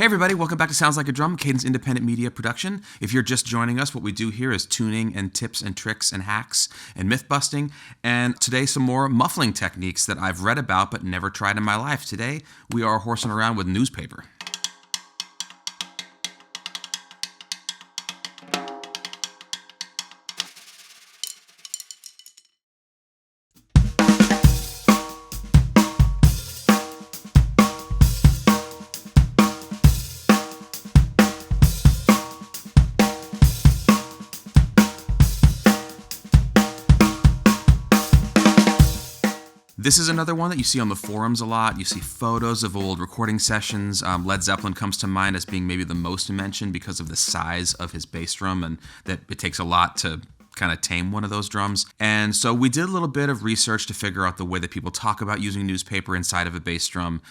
Hey everybody, welcome back to Sounds Like a Drum, Cadence independent media production. If you're just joining us, what we do here is tuning and tips and tricks and hacks and myth busting. And today some more muffling techniques that I've read about but never tried in my life. Today we are horsing around with newspaper. This is another one that you see on the forums a lot. You see photos of old recording sessions. Led Zeppelin comes to mind as being maybe the most mentioned because of the size of his bass drum and that it takes a lot to kind of tame one of those drums. And so we did a little bit of research to figure out the way that people talk about using newspaper inside of a bass drum,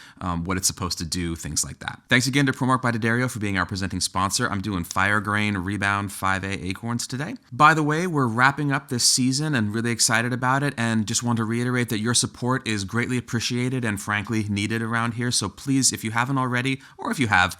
what it's supposed to do, things like that. Thanks again to ProMark by D'Addario for being our presenting sponsor. I'm doing Firegrain Rebound 5A Acorns today. By the way, we're wrapping up this season and really excited about it, and just want to reiterate that your support is greatly appreciated and frankly needed around here. So please, if you haven't already, or if you have,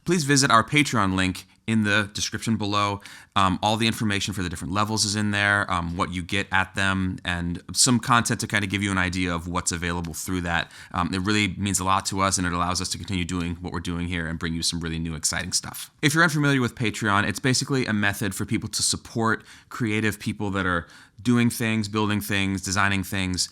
please visit our Patreon link in the description below. All the information for the different levels is in there, what you get at them, and some content to kind of give you an idea of what's available through that. It really means a lot to us, and it allows us to continue doing what we're doing here and bring you some really new, exciting stuff. If you're unfamiliar with Patreon, it's basically a method for people to support creative people that are doing things, building things, designing things,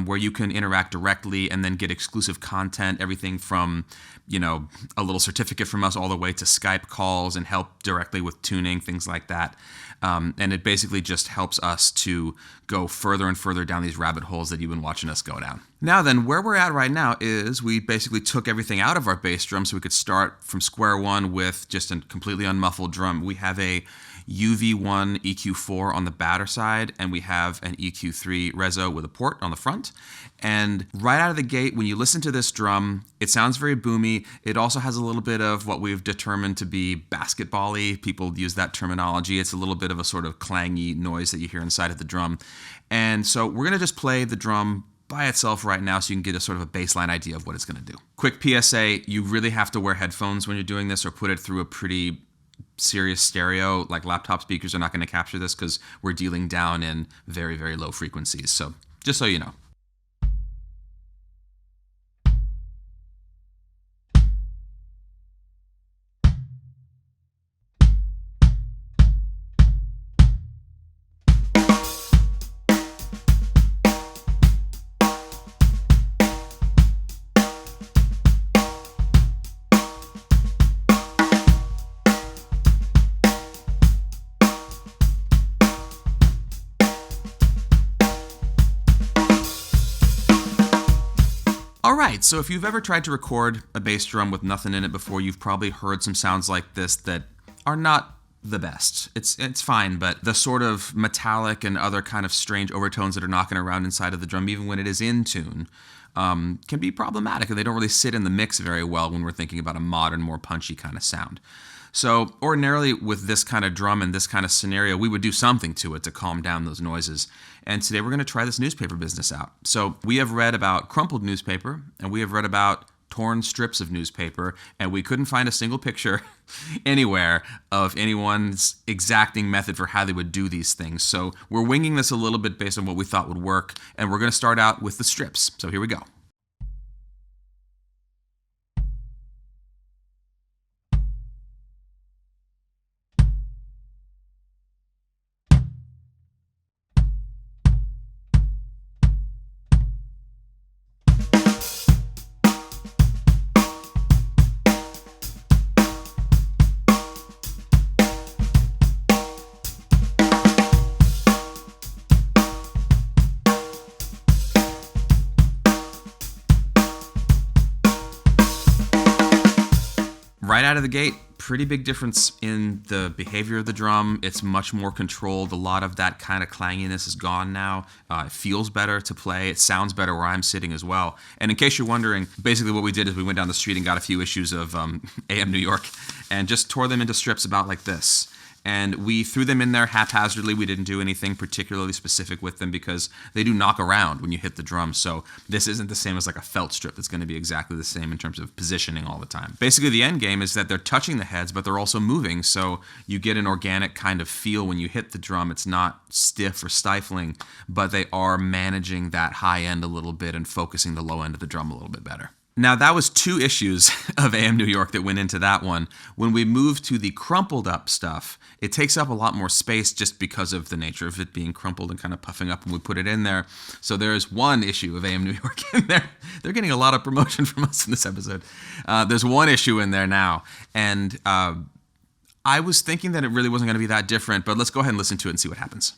where you can interact directly and then get exclusive content, everything from, you know, a little certificate from us all the way to Skype calls and help directly with tuning, things like that. And it basically just helps us to go further and further down these rabbit holes that you've been watching us go down. Now then, where we're at right now is we basically took everything out of our bass drum so we could start from square one with just a completely unmuffled drum. We have a UV1 EQ4 on the batter side, and we have an EQ3 Reso with a port on the front. And right out of the gate, when you listen to this drum, it sounds very boomy. It also has a little bit of what we've determined to be basketball-y. People use that terminology. It's a little bit of a sort of clangy noise that you hear inside of the drum. And so we're going to just play the drum by itself right now so you can get a sort of a baseline idea of what it's going to do. Quick PSA, you really have to wear headphones when you're doing this or put it through a pretty serious stereo. Like laptop speakers are not going to capture this because we're dealing down in very, very low frequencies. So just so you know. Alright, so if you've ever tried to record a bass drum with nothing in it before, you've probably heard some sounds like this that are not the best. It's fine, but the sort of metallic and other kind of strange overtones that are knocking around inside of the drum, even when it is in tune, can be problematic, and they don't really sit in the mix very well when we're thinking about a modern, more punchy kind of sound. So ordinarily with this kind of drum and this kind of scenario, we would do something to it to calm down those noises. And today we're going to try this newspaper business out. So we have read about crumpled newspaper, and we have read about torn strips of newspaper, and we couldn't find a single picture anywhere of anyone's exacting method for how they would do these things. So we're winging this a little bit based on what we thought would work, and we're going to start out with the strips. So here we go. Right out of the gate, pretty big difference in the behavior of the drum. It's much more controlled. A lot of that kind of clanginess is gone now. It feels better to play. It sounds better where I'm sitting as well. And in case you're wondering, basically what we did is we went down the street and got a few issues of AM New York and just tore them into strips about like this. And we threw them in there haphazardly. We didn't do anything particularly specific with them because they do knock around when you hit the drum. So this isn't the same as like a felt strip that's going to be exactly the same in terms of positioning all the time. Basically, the end game is that they're touching the heads, but they're also moving. So you get an organic kind of feel when you hit the drum. It's not stiff or stifling, but they are managing that high end a little bit and focusing the low end of the drum a little bit better. Now, that was 2 issues of AM New York that went into that one. When we move to the crumpled up stuff, it takes up a lot more space just because of the nature of it being crumpled and kind of puffing up when we put it in there. So there's 1 issue of AM New York in there. They're getting a lot of promotion from us in this episode. There's 1 issue in there now. And I was thinking that it really wasn't going to be that different, but let's go ahead and listen to it and see what happens.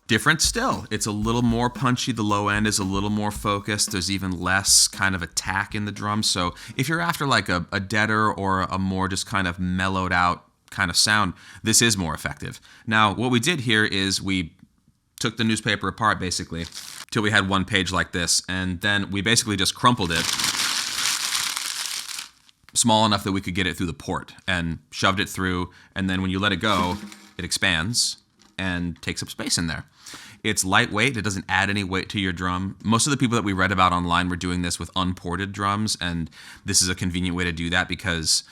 Different still. It's a little more punchy. The low end is a little more focused. There's even less kind of attack in the drum. So if you're after like a deader or a more just kind of mellowed out kind of sound, this is more effective. Now, what we did here is we took the newspaper apart basically till we had 1 page like this, and then we basically just crumpled it small enough that we could get it through the port and shoved it through, and then when you let it go, it expands and takes up space in there. It's lightweight. It doesn't add any weight to your drum. Most of the people that we read about online were doing this with unported drums, and this is a convenient way to do that because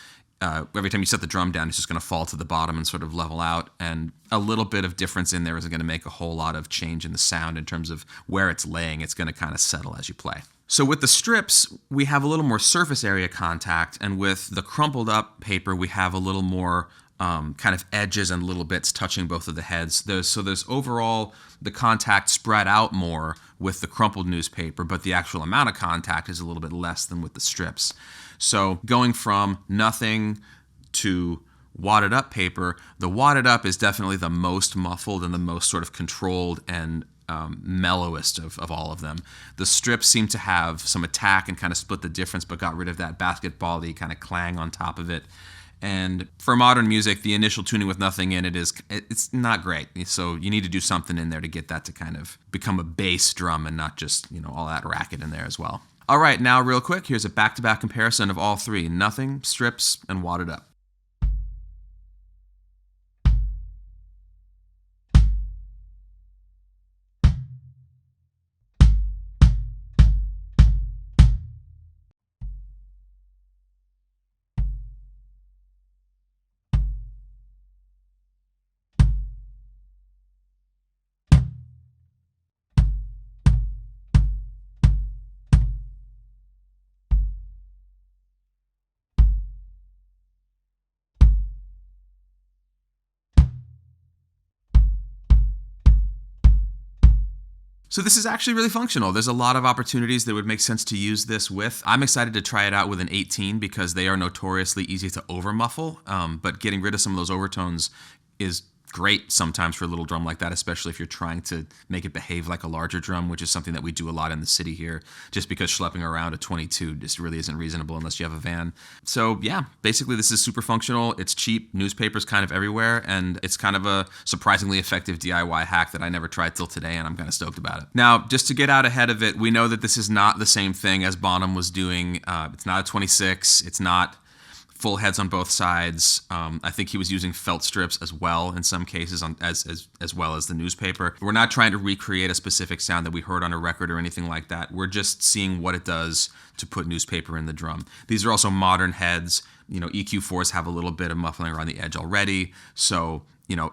every time you set the drum down, it's just going to fall to the bottom and sort of level out, and a little bit of difference in there isn't going to make a whole lot of change in the sound in terms of where it's laying. It's going to kind of settle as you play. So with the strips, we have a little more surface area contact, and with the crumpled up paper, we have a little more kind of edges and little bits touching both of the heads. There's overall the contact spread out more with the crumpled newspaper, but the actual amount of contact is a little bit less than with the strips. So going from nothing to wadded up paper, the wadded up is definitely the most muffled and the most sort of controlled and mellowest of all of them. The strips seem to have some attack and kind of split the difference, but got rid of that basketball-y kind of clang on top of it. And for modern music, the initial tuning with nothing in it's not great. So you need to do something in there to get that to kind of become a bass drum and not just, all that racket in there as well. All right, now real quick, here's a back-to-back comparison of all 3: nothing, strips, and wadded up. So this is actually really functional. There's a lot of opportunities that would make sense to use this with. I'm excited to try it out with an 18 because they are notoriously easy to over-muffle, but getting rid of some of those overtones is great sometimes for a little drum like that, especially if you're trying to make it behave like a larger drum, which is something that we do a lot in the city here, just because schlepping around a 22 just really isn't reasonable unless you have a van. So yeah, basically this is super functional. It's cheap. Newspapers kind of everywhere, and it's kind of a surprisingly effective DIY hack that I never tried till today, and I'm kind of stoked about it. Now, just to get out ahead of it, we know that this is not the same thing as Bonham was doing. It's not a 26. It's not full heads on both sides. I think he was using felt strips as well in some cases, as well as the newspaper. We're not trying to recreate a specific sound that we heard on a record or anything like that. We're just seeing what it does to put newspaper in the drum. These are also modern heads. EQ4s have a little bit of muffling around the edge already, so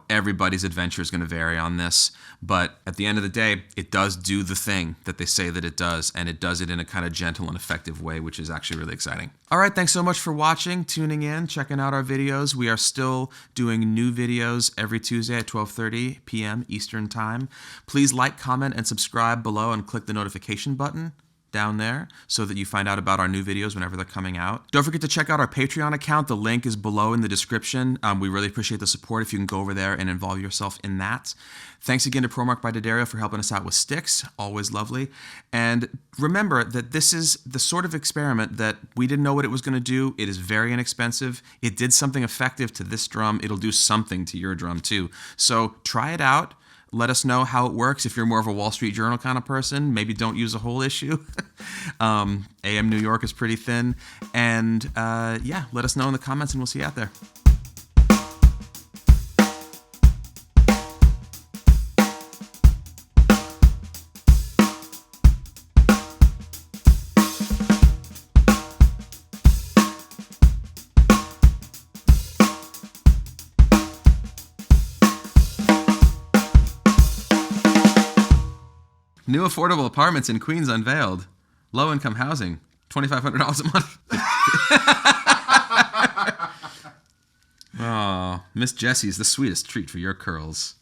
everybody's adventure is going to vary on this, but at the end of the day, it does do the thing that they say that it does, and it does it in a kind of gentle and effective way, which is actually really exciting. All right, thanks so much for watching, tuning in, checking out our videos. We are still doing new videos every Tuesday at 12:30 p.m. Eastern Time. Please like, comment, and subscribe below and click the notification button. down there so that you find out about our new videos whenever they're coming out. Don't forget to check out our Patreon account. The link is below in the description. We really appreciate the support if you can go over there and involve yourself in that. Thanks again to ProMark by D'Addario for helping us out with sticks. Always lovely. And remember that this is the sort of experiment that we didn't know what it was going to do. It is very inexpensive. It did something effective to this drum. It'll do something to your drum too. So try it out. Let us know how it works. If you're more of a Wall Street Journal kind of person, maybe don't use a whole issue. AM New York is pretty thin. And yeah, let us know in the comments and we'll see you out there. New affordable apartments in Queens unveiled. Low-income housing, $2,500 a month. Oh, Miss Jessie's the sweetest treat for your curls.